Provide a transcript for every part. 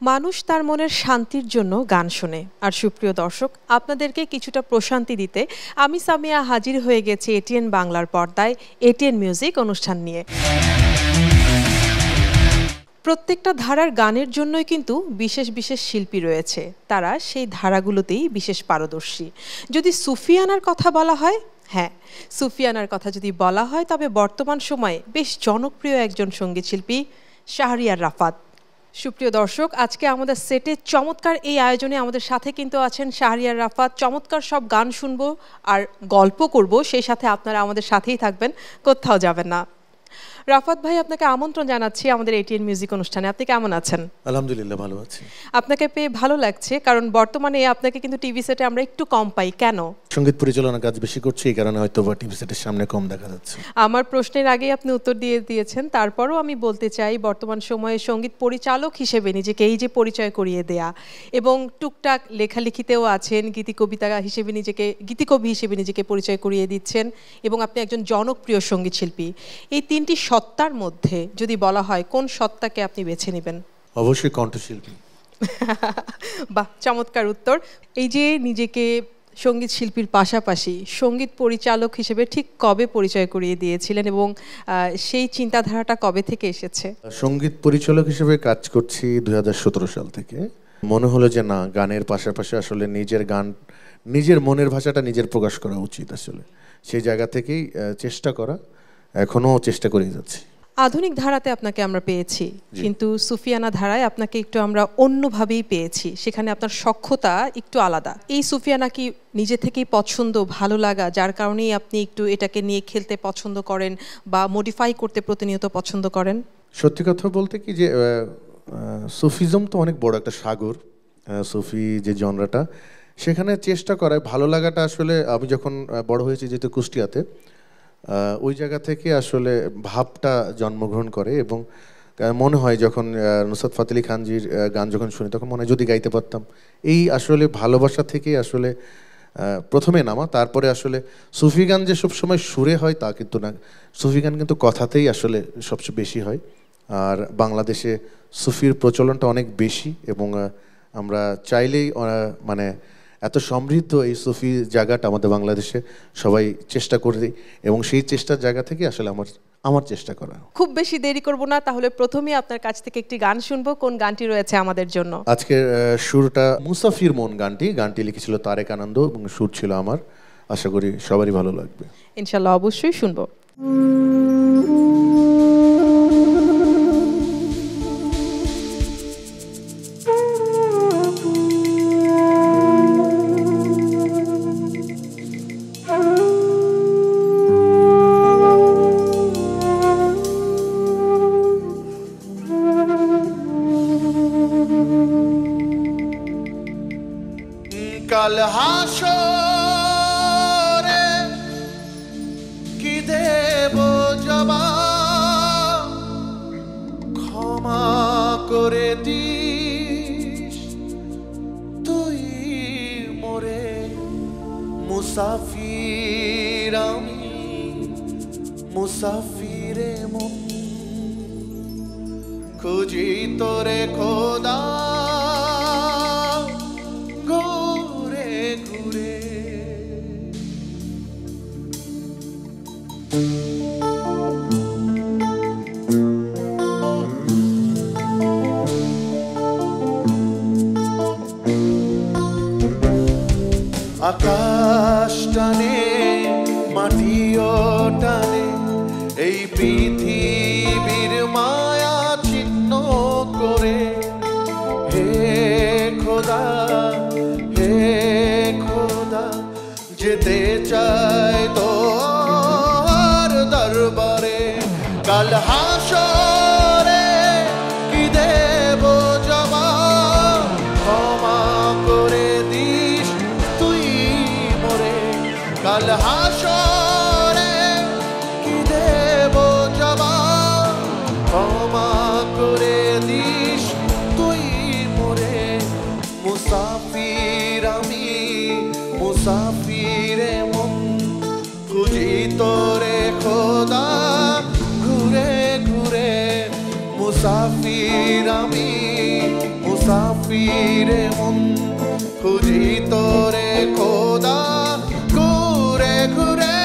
মানুষ তার মনের শান্তির জন্য গান শোনে। আর সুপ্রিয় দর্শক, আপনাদেরকে কিছুটা প্রশান্তি দিতে আমি সামিয়া হাজির হয়ে গেছি এটিএন বাংলার পর্দায় এটিএন মিউজিক অনুষ্ঠান নিয়ে। প্রত্যেকটা ধারার গানের জন্যই কিন্তু বিশেষ বিশেষ শিল্পী রয়েছে, তারা সেই ধারাগুলোতেই বিশেষ পারদর্শী। যদি সুফিয়ানার কথা বলা হয়, হ্যাঁ, সুফিয়ানার কথা যদি বলা হয়, তবে বর্তমান সময়ে বেশ জনপ্রিয় একজন সঙ্গীতশিল্পী শাহরিয়ার রাফাত। সুপ্রিয় দর্শক, আজকে আমাদের সেটে চমৎকার এই আয়োজনে আমাদের সাথে কিন্তু আছেন শাহরিয়ার রাফাত। চমৎকার সব গান শুনবো আর গল্প করব, সেই সাথে আপনারা আমাদের সাথেই থাকবেন, কোথাও যাবেন না। রাফাত ভাই, আপনাকে আমন্ত্রণ জানাচ্ছি আমাদের এটিএন মিউজিক অনুষ্ঠানে। আপনি কেমন আছেন? আলহামদুলিল্লাহ, ভালো আছি। আপনাকে পেয়ে ভালো লাগছে, কারণ বর্তমানে আপনাকে কিন্তু টিভি সেটে আমরা একটু কম পাই। কেন? সঙ্গীত পরিচালনার কাজ বেশি করছি, এই কারণে হয়তো বা টিভি সেটের সামনে কম দেখা যাচ্ছে। আমার প্রশ্নের আগেই আপনি উত্তর দিয়েছেন। তারপরও আমি বলতে চাই, বর্তমান সময়ে সঙ্গীত পরিচালক হিসেবে নিজেকে এই যে পরিচয় করিয়ে দেয়া, এবং টুকটাক লেখালেখিতেও আছেন, গীতিকবি হিসেবে নিজেকে পরিচয় করিয়ে দিচ্ছেন, এবং আপনি একজন জনপ্রিয় সঙ্গীত শিল্পী। এই তিনটি সত্তার মধ্যে যদি বলা হয়, কোন সত্তাকে আপনি বেছে নেবেন? অবশ্যই কণ্ঠশিল্পী। বাহ, চমৎকার উত্তর। এই যে নিজেকে সঙ্গীত শিল্পীর পাশাপাশি সঙ্গীত পরিচালক হিসেবে ঠিক কবে পরিচয় করিয়ে দিয়েছিলেন, এবং সেই চিন্তাধারাটা কবে থেকে এসেছে? সঙ্গীত পরিচালক হিসেবে কাজ করছি 2017 সাল থেকে। মনে হলো যে না, গানের পাশাপাশি আসলে নিজের মনের ভাষাটা নিজের প্রকাশ করা উচিত। আসলে সেই জায়গা থেকেই চেষ্টা করা, এখনো চেষ্টা করেই যাচ্ছি। আধুনিক ধারাতে আপনাকে আমরা পেয়েছি, কিন্তু সুফিয়ানা ধারায় আপনাকে একটু আমরা অন্যভাবেই পেয়েছি। সেখানে আপনার সখ্যতা একটু আলাদা। এই সুফিয়ানা কি নিজে থেকেই পছন্দ, ভালো লাগা, যার কারণেই আপনি একটু এটাকে নিয়ে খেলতে পছন্দ করেন বা মডিফাই করতে প্রতিনিয়ত পছন্দ করেন? সত্যি কথা বলতে কি, যে সুফিজম তো অনেক বড় একটা সাগর। সুফি যে জনরাটা, সেখানে চেষ্টা করায় ভালো লাগাটা আসলে আমি যখন বড় হয়েছি, যেহেতু কুষ্টিয়াতে, ওই জায়গা থেকে আসলে ভাবটা জন্মগ্রহণ করে। এবং মনে হয় যখন নুসরাত ফাতে আলী খানজির গান যখন শুনি, তখন মনে হয় যদি গাইতে পারতাম। এই আসলে ভালোবাসা থেকেই আসলে প্রথমে নামা। তারপরে আসলে সুফি গান যে সবসময় সুরে হয় তা কিন্তু না, সুফি গান কিন্তু কথাতেই আসলে সবচেয়ে বেশি হয়। আর বাংলাদেশে সুফির প্রচলনটা অনেক বেশি, এবং আমরা চাইলেই মানে এত সমৃদ্ধ এই সুফি জায়গাটা আমাদের বাংলাদেশে সবাই চেষ্টা করে দিই, এবং সেই চেষ্টার জায়গা থেকে আসলে আমার চেষ্টা করা। খুব বেশি দেরি করব না, তাহলে প্রথমেই আপনার কাছ থেকে একটি গান শুনবো। কোন গানটি রয়েছে আমাদের জন্য? আজকের সুরটা মুসাফির মন গানটি লিখেছিল তারেক আনন্দ, এবং সুর ছিল আমার। আশা করি সবারই ভালো লাগবে। ইনশাল্লাহ, অবশ্যই শুনবো। কাল হাসরে কি দেব জবাব, ক্ষমা করে দিস তুই মোরে। মুসাফির আমি, মুসাফিরে মন, খুঁজি তোরে খোদা ঘুরে ঘুরে। আকাশ টানে, মাটিও টানে, এই পৃথিবীর মায়া ছিন্ন করে। হে খোদা, হে খোদা, যেতে চাই তোর দরবারে। কাল হাসরে কি দেব জবাব, ক্ষমা করে দিস তুই মোরে। কাল হাসরে কি দেব জবাব, ক্ষমা করে দিস তুই মোরে। মুসাফির আমি, মুসাফিরে মন, খুঁজি তোরে খোদা ঘুরে ঘুরে। মুসাফির আমি, মুসাফিরে মন খুঁজি তোরে খোদা ঘুরে ঘুরে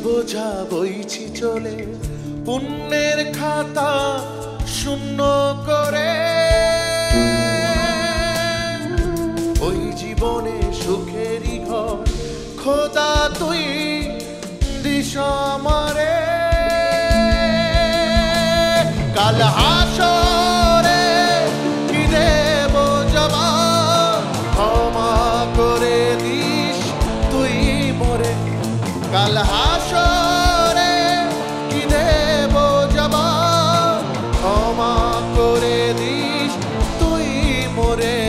বোঝা বইছি চলে পুণ্যের খাতা শূন্য করে ওই জীবনে সুখেরই ঘর খোদা তুই দিস আমারে কাল হাসরে কি দেব জবাব ক্ষমা করে দিস তুই মোরে কাল হাসরে কি দেব জবাব ক্ষমা করে দিস তুই মোরে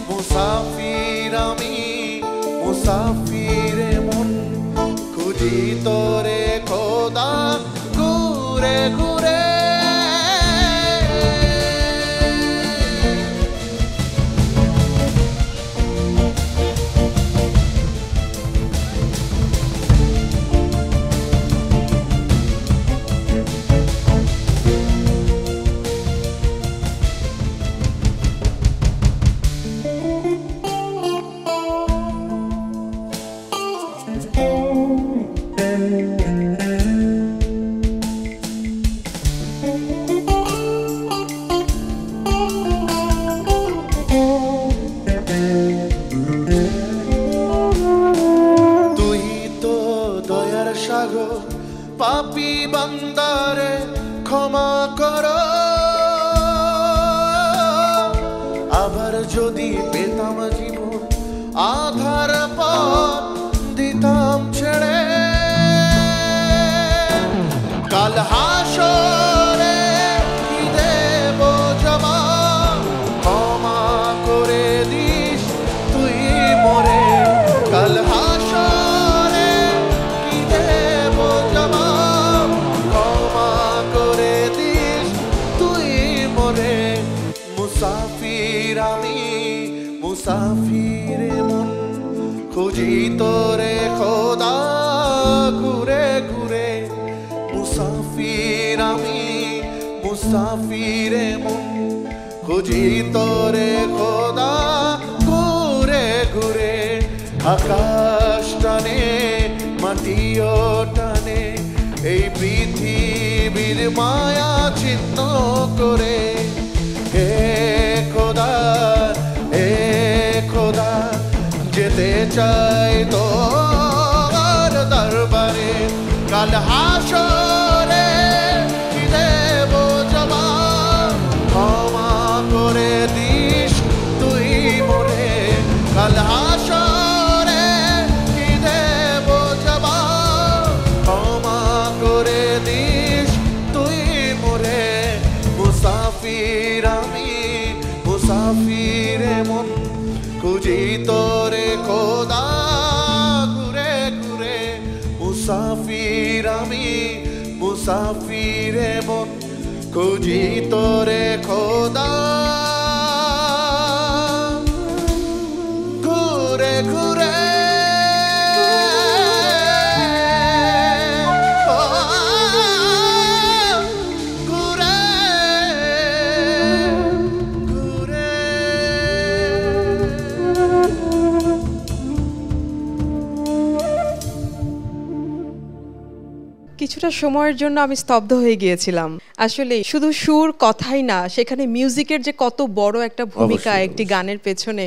মুসাফির আমি মুসাফিরে মন খুঁজি তোরে খোদা ঘুরে ঘুরে পাপী বান্দারে ক্ষমা করো আবার যদি পেতাম জীবন আধার পথ দিতাম ছেড়ে কাল হাসরে কি দেব জবাব ক্ষমা করে দিস তুই মোরে কাল হাসরে কি দেব জবাব ক্ষমা করে দিস তুই মোরে মুসাফির আমি মুসাফিরে মন খুঁজি তোরে খোদা ঘুরে ঘুরে মুসাফির আমি মুসাফিরে মন খুঁজি তোরে খোদা ঘুরে ঘুরে আকাশ টানে মাটিও টানে এই পৃথিবীর মায়া চিহ্ন করে হে খোদা হে খোদা যেতে চাই তোর দরবারে কাল হাসরে কি দেব জবাব ক্ষমা করে দিস তুই মোরে কাল হাসরে কি দেব জবাব ক্ষমা করে দিস তুই মোরে মুসাফির আমি মুসাফিরে মন খুঁজি তোরে খোদা ঘুরে ঘুরে মুসাফির আমি মুসাফিরে মন খুঁজি তোরে খোদা ঘুরে ঘুরে কিছুটা সময়ের জন্য আমি স্তব্ধ হয়ে গিয়েছিলাম। আসলে শুধু সুর কথাই না, সেখানে মিউজিকের যে কত বড় একটা ভূমিকা একটি গানের পেছনে,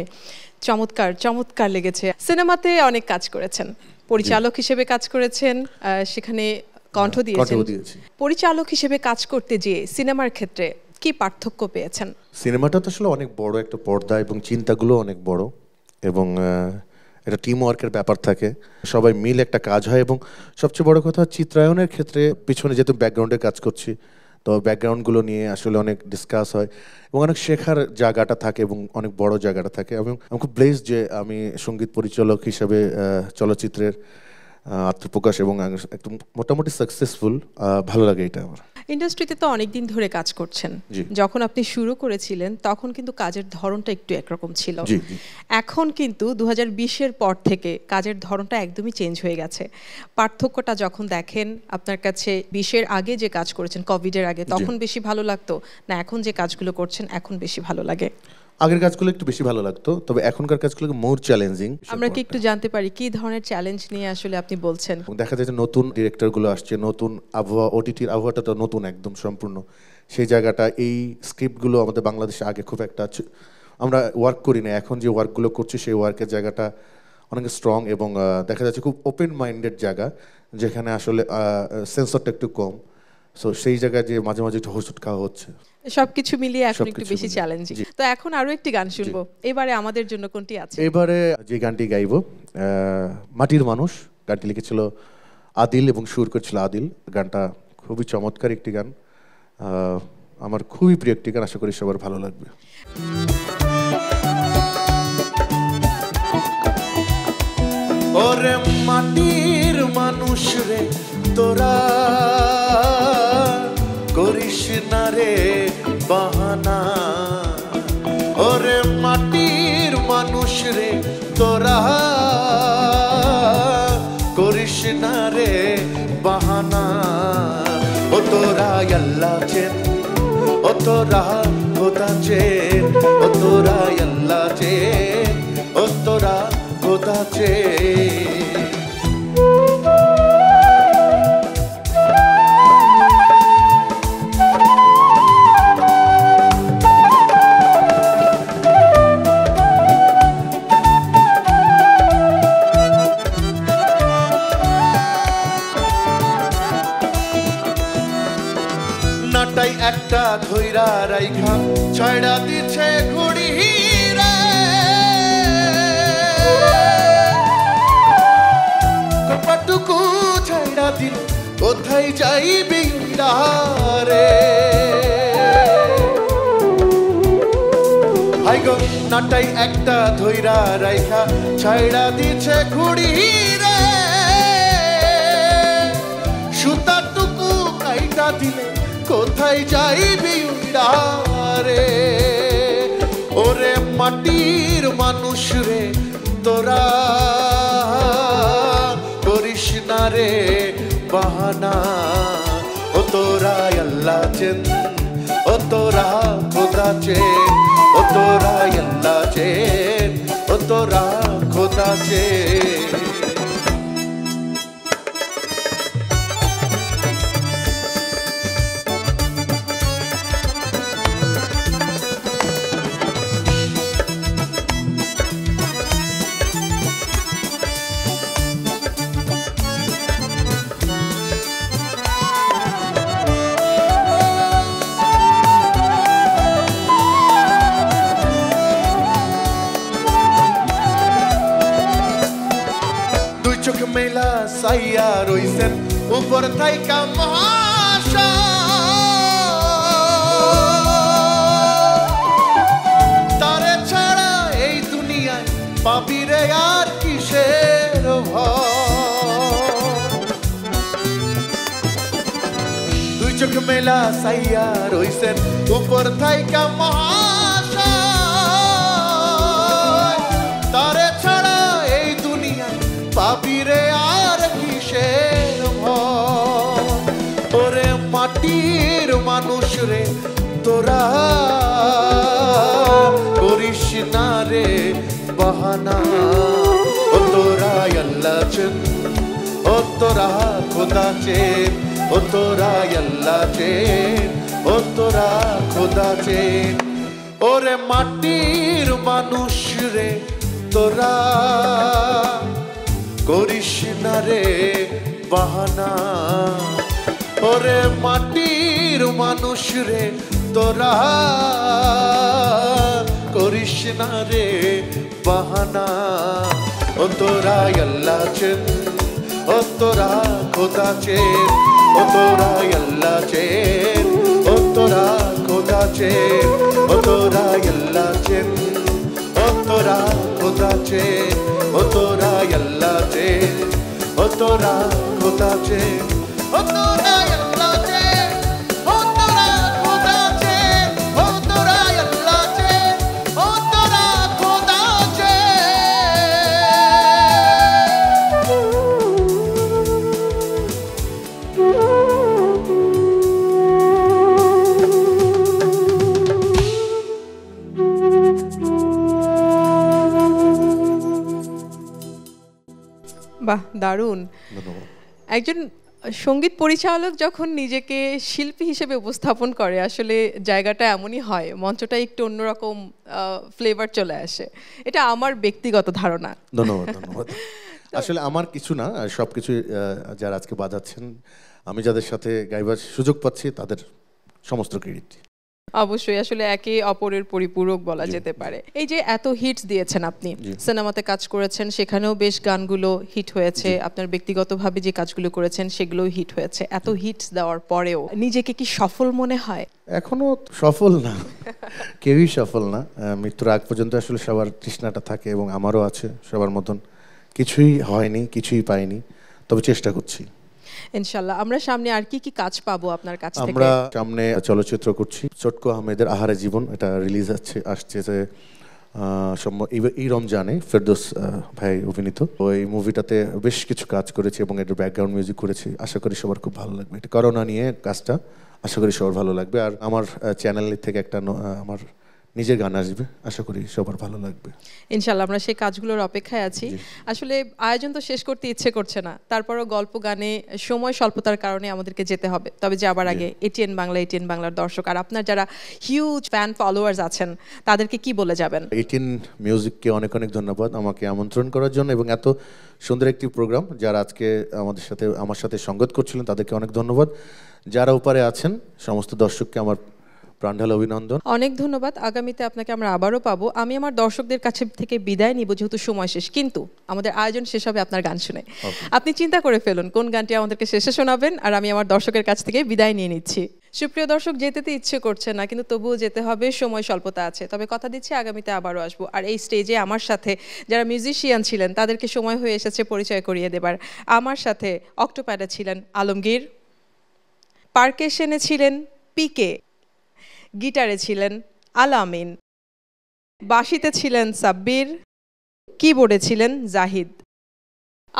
চমৎকার চমৎকার লেগেছে। সিনেমাতে অনেক কাজ করেছেন, পরিচালক হিসেবে কাজ করেছেন, সেখানে কণ্ঠ দিয়েছেন। পরিচালক হিসেবে কাজ করতে যেয়ে সিনেমার ক্ষেত্রে কি পার্থক্য পেয়েছেন? সিনেমাটা তো আসলে অনেক বড় একটা পর্দা এবং চিন্তাগুলো অনেক বড়, এবং এটা টিম ওয়ার্কের ব্যাপার থাকে, সবাই মিল একটা কাজ হয়। এবং সবচেয়ে বড় কথা চিত্রায়নের ক্ষেত্রে পিছনে যেহেতু ব্যাকগ্রাউন্ডে কাজ করছি, তো ব্যাকগ্রাউন্ডগুলো নিয়ে আসলে অনেক ডিসকাস হয় এবং অনেক শেখার জায়গাটা থাকে এবং অনেক বড় জায়গাটা থাকে। এবং আমি খুব ব্লেসড যে আমি সঙ্গীত পরিচালক হিসাবে চলচ্চিত্রের আত্মপ্রকাশ এবং একটু মোটামুটি সাকসেসফুল, ভালো লাগে এটা আমার। ইন্ডাস্ট্রিতে তো অনেকদিন ধরে কাজ করছেন, জি। যখন আপনি শুরু করেছিলেন তখন কিন্তু কাজের ধরনটা একটু একরকম ছিল। জি, জি। এখন কিন্তু 2020-এর পর থেকে কাজের ধরনটা একদমই চেঞ্জ হয়ে গেছে। পার্থক্যটা যখন দেখেন আপনার কাছে 20-এর আগে যে কাজ করেছেন, কোভিডের আগে, তখন বেশি ভালো লাগতো, না এখন যে কাজগুলো করছেন এখন বেশি ভালো লাগে? আগের কাজগুলো একটু বেশি ভালো লাগতো, তবে এখনকার কাজগুলো মোর চ্যালেঞ্জিং। আমরা কি একটু জানতে পারি কি ধরনের চ্যালেঞ্জ নিয়ে আসলে আপনি বলছেন? দেখা যায় যে নতুন ডিরেক্টরগুলো আসছে, নতুন আবহাওয়া, ওটিটির আবহাওয়াটা তো নতুন একদম সম্পূর্ণ। সেই জায়গাটা এই স্ক্রিপ্টগুলো আমাদের বাংলাদেশে আগে খুব একটা আমরা ওয়ার্ক করি না, এখন যে ওয়ার্কগুলো করছি সেই ওয়ার্কের জায়গাটা অনেক স্ট্রং এবং দেখা যাচ্ছে খুব ওপেন মাইন্ডেড জায়গা, যেখানে আসলে সেন্সরটা একটু কম। সো সেই জায়গায় যে মাঝে মাঝে একটু হোঁচট খাওয়া হচ্ছে, সবকিছু মিলিয়ে এখন একটু সবকিছু বেশি মিলিয়ে। চ্যালেঞ্জিং। জি। তো এখন আরো একটি গান শুনবো, এবারে আমাদের জন্য কোনটি আছে? এবারে যে গানটি গাইব মাটির মানুষ, গানটি লিখেছিল আদিল এবং সুর করেছিল আদিল। গানটা খুবই চমৎকার একটি গান, আমার খুবই প্রিয় একটি গান, আশা করি সবার ভালো লাগবে। ওরে মাটির মানুষ রে তোরা করিস না রে বাহানা, ওরে মাটির মানুষ রে তোরা করিস না রে বাহানা। ও তোরা আল্লাহ চেন, ও তোরা খোদা চেন, ও তোরা আল্লাহ চেন, ও তোরা খোদা চেন। নাটাই একটা ধইরা রাইখা ছয়ড়া দিছে ঘুড়ি রে, কপাটুকু ছয়ড়া দিল কোথায় যাইবি রে। হাই গো নাটাই একটা ধইরা রাইখা ছয়ড়া দিছে ঘুড়ি রে, সুতাটুকু কাইটা দিলে কোথায় যাইবি রে। ওরে মাটির মানুষ রে তোরা করিস না রে বাহানা, ও তোরা আল্লাহ চেন, ও তোরা খোদা চেন, ও তোরা আল্লাহ চেন, ও তোরা খোদা চেন। চোখ মেলা সাইয়া রইছেন উপর থাইকা মহাশা, তারে ছাড়া এই দুনিয়ায় পাবি রে আর কিসের ভয়। দুই চোখ মেলা সাইয়া রইছেন উপর থাইকা মহাশা, তারে ছাড়া এই দুনিয়ায় পাবি রে আর কিসের ভয়। ওরে মাটির মানুষ রে তোরা করিস না রে বাহানা, ও তোরা আল্লাহ চেন, ও তোরা খোদা চেন, ও তোরা আল্লাহ চেন, ও তোরা খোদা চেন। ওরে মাটির মানুষ রে তোরা করিস না রে বাহানা, ওরে মাটির মানুষ রে তোরা করিস না রে বাহানা ও তোরা আল্লাহ চেন ও তোরা খোদা চেন ও তোরা আল্লাহ চেন ও তোরা খোদা চেন ও তোরা আল্লাহ চেন ও তোরা খোদা চেন ও তোরা আল্লাহ চেন ও তোরা খোদা চেন ও তোরা আল্লাহ চেন ও তোরা খোদা চেন ও তোরা আল্লাহ চেন ও তোরা খোদা বাহ, দারুণ। ধন্যবাদ। একজন সঙ্গীত পরিচালক যখন নিজেকে শিল্পী হিসেবে উপস্থাপন করে আসলে জায়গাটা এমনই হয়, মঞ্চটা একটু অন্যরকম ফ্লেভার চলে আসে। এটা আমার ব্যক্তিগত ধারণা। ধন্যবাদ ধন্যবাদ। আসলে আমার কিছু না, সবকিছু যারা আজকে বাজাচ্ছেন, আমি যাদের সাথে গাইবার সুযোগ পাচ্ছি তাদের সমস্ত ক্রেডিট। অবশ্যই, আসলে একে অপরের পরিপূরক বলা যেতে পারে। এই যে এত হিটস দিয়েছেন আপনি, সিনেমাতে কাজ করেছেন, সেখানেও বেশ গানগুলো হিট হয়েছে, আপনার ব্যক্তিগতভাবে যে কাজগুলো করেছেন সেগুলোও হিট হয়েছে। এত হিটস দেওয়ার পরেও নিজেকে কি সফল মনে হয়? এখনো সফল না, কেউই সফল না। মৃত্যুর আগ পর্যন্ত আসলে সবার তৃষ্ণাটা থাকে এবং আমারও আছে। সবার মতন কিছুই হয়নি, কিছুই পাইনি, তবে চেষ্টা করছি। ইনশাআল্লাহ। আমরা সামনে আর কি কি কাজ পাবো আপনার কাছ থেকে? আমরা সামনে চলচ্চিত্র করছি, চটকো আহমেদের আহারে জীবন, এটা রিলিজ আসছে যে এই রমজানে, ফেরদৌস ভাই অভিনীত। ওই মুভিটাতে বেশ কিছু কাজ করেছি এবং এটার ব্যাকগ্রাউন্ড মিউজিক করেছি। আশা করি সবার খুব ভালো লাগবে। এটা করোনা নিয়ে কাজটা, আশা করি সবার ভালো লাগবে। আর আমার চ্যানেল থেকে একটা আমার নিজের গান আসবে, আশা করি সবার ভালো লাগবে ইনশাআল্লাহ। আমরা সেই কাজগুলোর অপেক্ষায় আছি। আসলে আয়োজন তো শেষ করতে ইচ্ছে করছে না, তারপরও গল্প গানে সময় স্বল্পতার কারণে আমাদেরকে যেতে হবে। তবে যাবার আগে এটিএন বাংলা, এটিএন বাংলার দর্শক আর আপনার যারা হিউজ ফ্যান ফলোয়ার্স আছেন তাদেরকে কি বলে যাবেন? এটিএন মিউজিককে অনেক অনেক ধন্যবাদ আমাকে আমন্ত্রণ করার জন্য এবং এত সুন্দর একটি প্রোগ্রাম। যারা আজকে আমার সাথে সঙ্গত করছিলেন তাদেরকে অনেক ধন্যবাদ। যারা উপরে আছেন সমস্ত দর্শককে আমার প্রাণঢালা অভিনন্দন। অনেক ধন্যবাদ। আগামীতে আপনাকে আমরা আবারও পাবো। আমি আমার দর্শকদের কাছে থেকে বিদায় নিব, যেহেতু সময় শেষ, কিন্তু আমাদের আয়োজন শেষ হবে আপনার গান শুনে। আপনি চিন্তা করে ফেলুন কোন গানটি আমাদেরকে শেষে শোনাবেন, আর আমি আমার দর্শকের কাছ থেকে বিদায় নিয়ে নিচ্ছি। সুপ্রিয় দর্শক, যেতে ইচ্ছে করছে না, কিন্তু তবুও যেতে হবে, সময় স্বল্পতা আছে। তবে কথা দিচ্ছি আগামীতে আবারও আসবো। আর এই স্টেজে আমার সাথে যারা মিউজিশিয়ান ছিলেন তাদেরকে সময় হয়ে এসেছে পরিচয় করিয়ে দেবার। আমার সাথে অক্টোপ্যাডে ছিলেন আলমগীর, পার্কেশনে ছিলেন পিকে, গিটারে ছিলেন আলামিন, বাঁশিতে ছিলেন সাব্বির, কিবোর্ডে ছিলেন জাহিদ।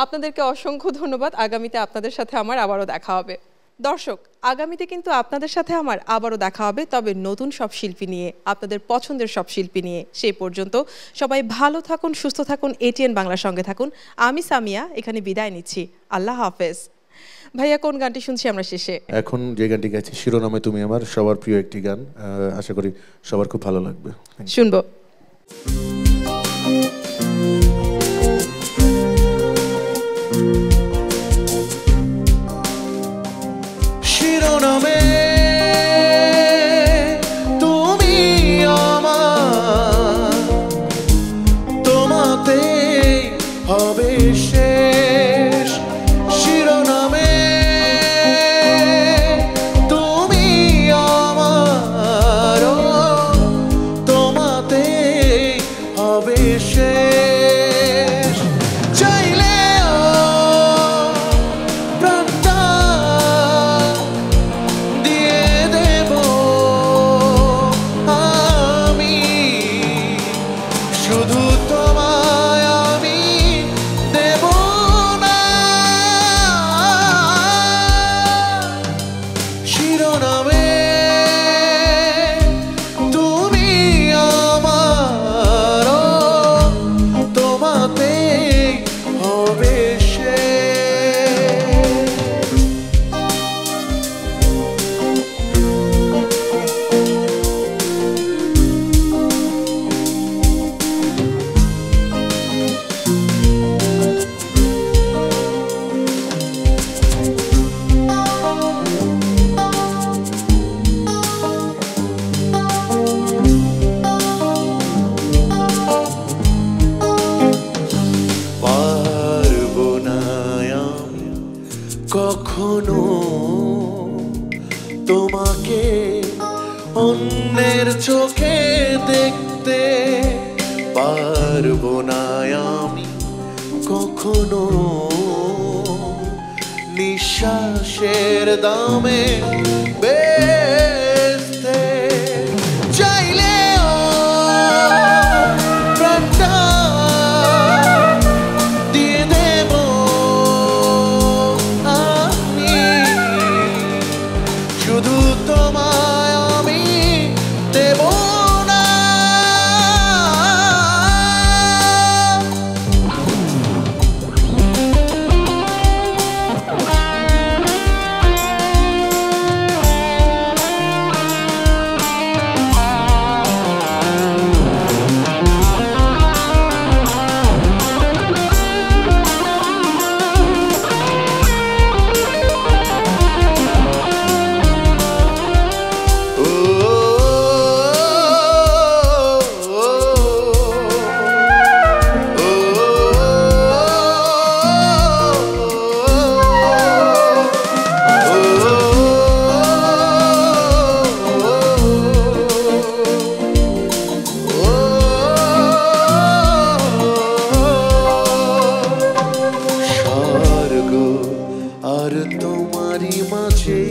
আপনাদেরকে অসংখ্য ধন্যবাদ। আগামীতে আপনাদের সাথে আমার আবারও দেখা হবে। দর্শক, আগামীতে কিন্তু আপনাদের সাথে আমার আবারও দেখা হবে, তবে নতুন সব শিল্পী নিয়ে, আপনাদের পছন্দের সব শিল্পী নিয়ে। সেই পর্যন্ত সবাই ভালো থাকুন, সুস্থ থাকুন, এটিএন বাংলার সঙ্গে থাকুন। আমি সামিয়া এখানে বিদায় নিচ্ছি। আল্লাহ হাফেজ। ভাইয়া, কোন গানটি শুনছি আমরা শেষে? এখন যে গানটি গাইছি শিরোনামে তুমি আমার, সবার প্রিয় একটি গান। আশা করি সবার খুব ভালো লাগবে। শুনবো। শিরোনামে তুমি আমার, তোমাতে হবে শেষ। শিরোনামে তুমি আমার, তোমাতে অন্যের চোখে দেখতে পারবো না আমি কখনো, নিঃশ্বাসের দামে বেচতে চাইলেও প্রাণটা দিয়ে দেব আমি, শুধু তোমায় আমি দেব না। আর তোমারই মাঝে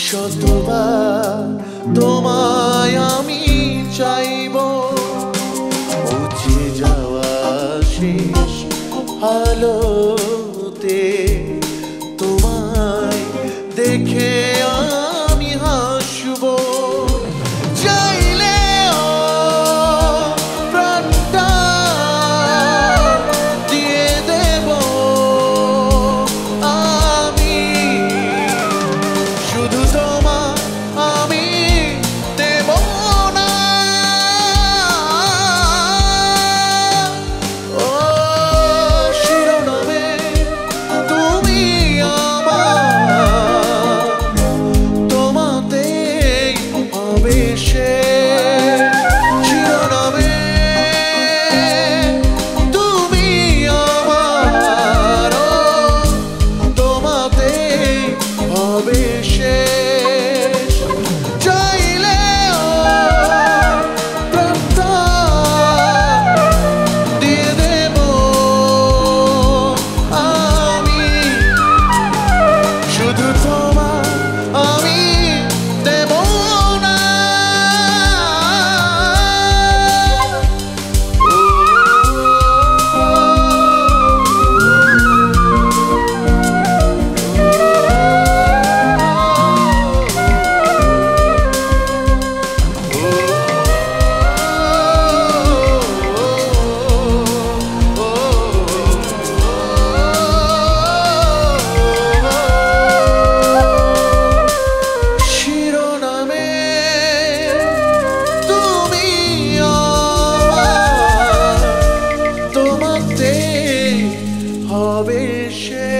শতবার তোমায় আমি চাইব, মুছে যাওয়া শেষ আলোতে তোমায় দেখে আমি হাসব, চাইলেও প্রাণটা দিয়ে দেব আমি, শুধু তোমায় আমি দেব না। ও শিরোনামে তুমি আমার, তোমাতেই হবে শেষ, শিরোনামে তুমি আমার, তোমাতেই হবে শেষ, চাইলেও প্রাণটা দিয়ে দেব আমি, শুধু তোমায় আমি দেব না। শিরোনামে তুমি আমার, তোমাতে হবে শেষ।